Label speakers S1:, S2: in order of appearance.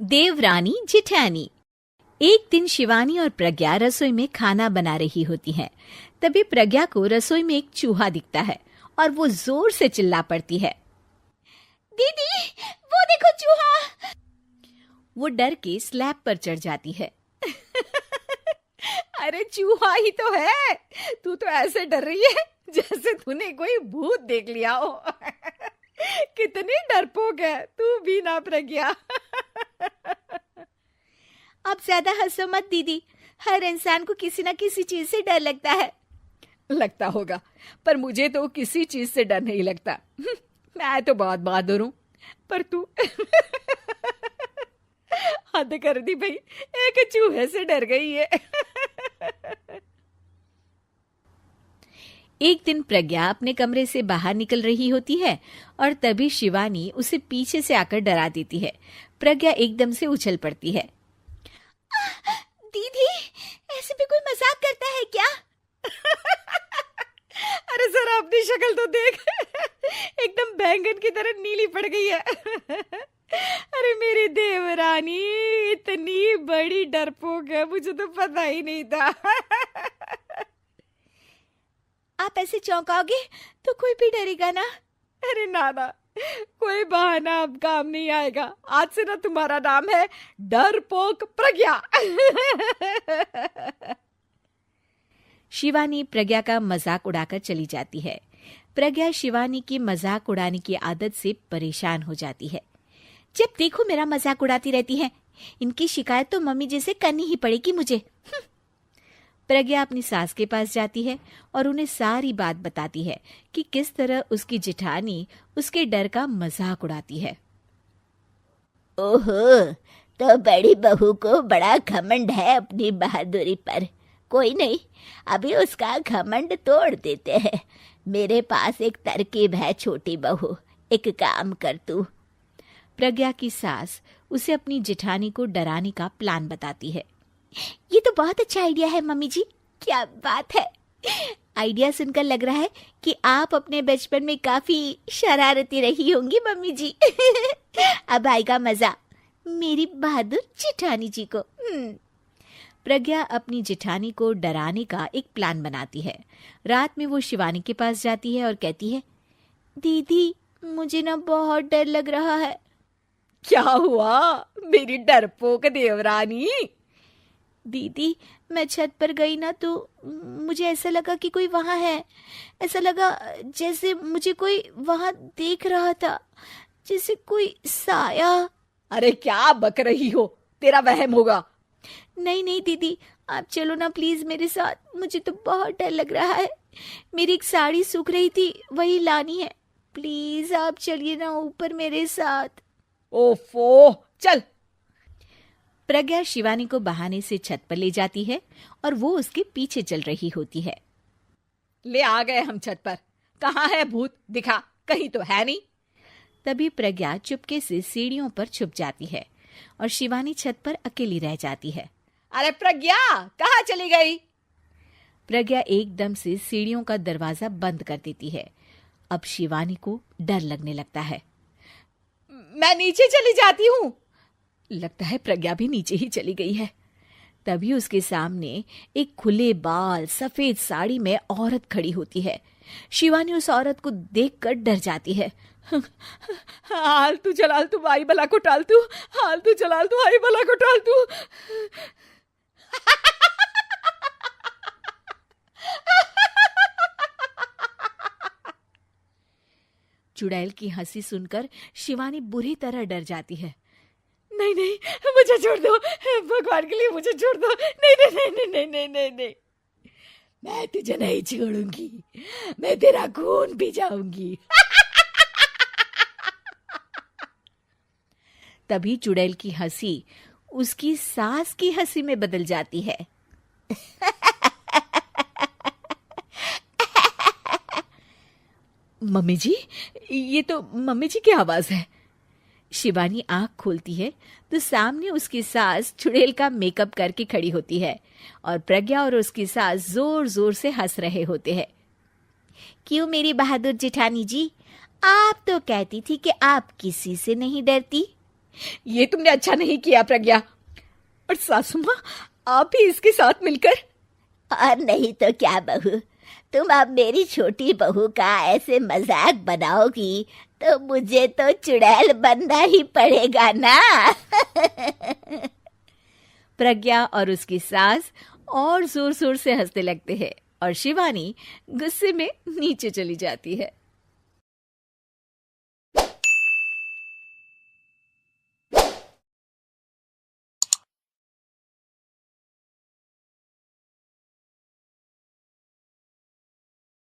S1: देवरानी जिठानी। एक दिन शिवानी और प्रज्ञा रसोई में खाना बना रही होती हैं। तभी प्रज्ञा को रसोई में एक चूहा दिखता है और वो जोर से चिल्ला पड़ती है, दीदी वो देखो चूहा। वो डर के स्लैब पर चढ़ जाती है।
S2: अरे चूहा ही तो है, तू तो ऐसे डर रही है जैसे तूने कोई भूत देख लिया हो। कितनी डरपोक है तू भी ना प्रज्ञा।
S1: अब ज्यादा हंसो मत दीदी, हर इंसान को किसी ना किसी चीज से डर लगता है।
S2: लगता होगा, पर मुझे तो किसी चीज से डर नहीं लगता। मैं तो बहुत बहादुर हूं, पर तू हद कर दी भाई, एक चूहे से डर गई है।
S1: एक दिन प्रज्ञा अपने कमरे से बाहर निकल रही होती है और तभी शिवानी उसे पीछे से आकर डरा देती है। प्रज्ञा एकदम से उछल पड़ती है। दीदी ऐसे भी कोई मजाक करता है क्या?
S2: अरे जरा अपनी शक्ल तो देख, एकदम बैंगन की तरह नीली पड़ गई है। अरे मेरी देवरानी इतनी बड़ी डरपोक है, मुझे तो पता ही नहीं था।
S1: आप ऐसे चौंकाओगे तो कोई भी डरेगा ना।
S2: अरे ना, कोई बहाना अब काम नहीं आएगा। आज से ना तुम्हारा नाम है डरपोक प्रज्ञा।
S1: शिवानी प्रज्ञा का मजाक उड़ाकर चली जाती है। प्रज्ञा शिवानी की मजाक उड़ाने की आदत से परेशान हो जाती है। जब देखो मेरा मजाक उड़ाती रहती है, इनकी शिकायत तो मम्मी जी से करनी ही पड़ेगी मुझे। प्रज्ञा अपनी सास के पास जाती है और उन्हें सारी बात बताती है कि किस तरह उसकी जेठानी उसके डर का मजाक उड़ाती है।
S3: ओहो, तो बड़ी बहू को बड़ा घमंड है अपनी बहादुरी पर। कोई नहीं, अभी उसका घमंड तोड़ देते हैं। मेरे पास एक तरकीब है छोटी बहू, एक काम कर तू।
S1: प्रज्ञा की सास उसे अपनी जेठानी को डराने का प्लान बताती है। ये तो बहुत अच्छा आइडिया है मम्मी जी, क्या बात है। आइडिया सुनकर लग रहा है कि आप अपने बचपन में काफी शरारती रही होंगी मम्मी जी। अब आएगा मजा मेरी बहादुर जेठानी जी को। प्रज्ञा अपनी जेठानी को डराने का एक प्लान बनाती है। रात में वो शिवानी के पास जाती है और कहती है, दीदी मुझे ना बहुत डर लग रहा है।
S2: क्या हुआ मेरी डरपोक देवरानी?
S1: दीदी मैं छत पर गई ना तो मुझे ऐसा लगा कि कोई वहां है। ऐसा लगा जैसे मुझे कोई वहां देख रहा था, जैसे कोई साया।
S2: अरे क्या बक रही हो, तेरा वहम होगा।
S1: नहीं दीदी, आप चलो ना प्लीज मेरे साथ, मुझे तो बहुत डर लग रहा है। मेरी एक साड़ी सूख रही थी, वही लानी है। प्लीज आप चलिए ना ऊपर मेरे साथ।
S2: ओफो, चल।
S1: प्रज्ञा शिवानी को बहाने से छत पर ले जाती है और वो उसके पीछे चल रही होती है।
S2: ले आ गए हम छत पर, कहाँ है भूत, दिखा, कहीं तो है नहीं।
S1: तभी प्रज्ञा चुपके से सीढ़ियों पर छुप जाती है और शिवानी छत पर अकेली रह जाती है।
S2: अरे प्रज्ञा कहाँ चली गई?
S1: प्रज्ञा एकदम से सीढ़ियों का दरवाजा बंद कर देती है। अब शिवानी को डर लगने लगता है।
S2: मैं नीचे चली जाती हूँ।
S1: लगता है प्रज्ञा भी नीचे ही चली गई है। तभी उसके सामने एक खुले बाल सफेद साड़ी में औरत खड़ी होती है। शिवानी उस औरत को देखकर डर जाती है।
S2: हाल तू जलाल तू आई बला को टाल तू, हाल तू जलाल तू आई बला को टाल तू।
S1: चुड़ैल की हंसी सुनकर शिवानी बुरी तरह डर जाती है।
S2: नहीं, मुझे छोड़ दो, भगवान के लिए मुझे छोड़ दो। नहीं, मैं तुझे नहीं छोड़ूंगी, मैं तेरा खून पी जाऊंगी।
S1: तभी चुड़ैल की हंसी उसकी सास की हंसी में बदल जाती है। मम्मी जी, ये तो मम्मी जी की आवाज है। शिवानी आंख खोलती है तो सामने उसकी सास चुड़ैल का मेकअप करके खड़ी होती है और प्रज्ञा और उसकी सास जोर जोर से हंस रहे होते हैं। क्यों मेरी बहादुर जेठानी जी, आप तो कहती थी कि आप किसी से नहीं डरती।
S2: ये तुमने अच्छा नहीं किया प्रज्ञा। और सासू माँ, आप भी इसके साथ मिलकर।
S3: और नहीं तो क्या बहू, तुम अब मेरी छोटी बहू का ऐसे मजाक बनाओगी तो मुझे तो चुड़ैल बनना ही पड़ेगा ना।
S1: प्रज्ञा और उसकी सास और जोर जोर से हंसने लगते हैं और शिवानी गुस्से में नीचे चली जाती है।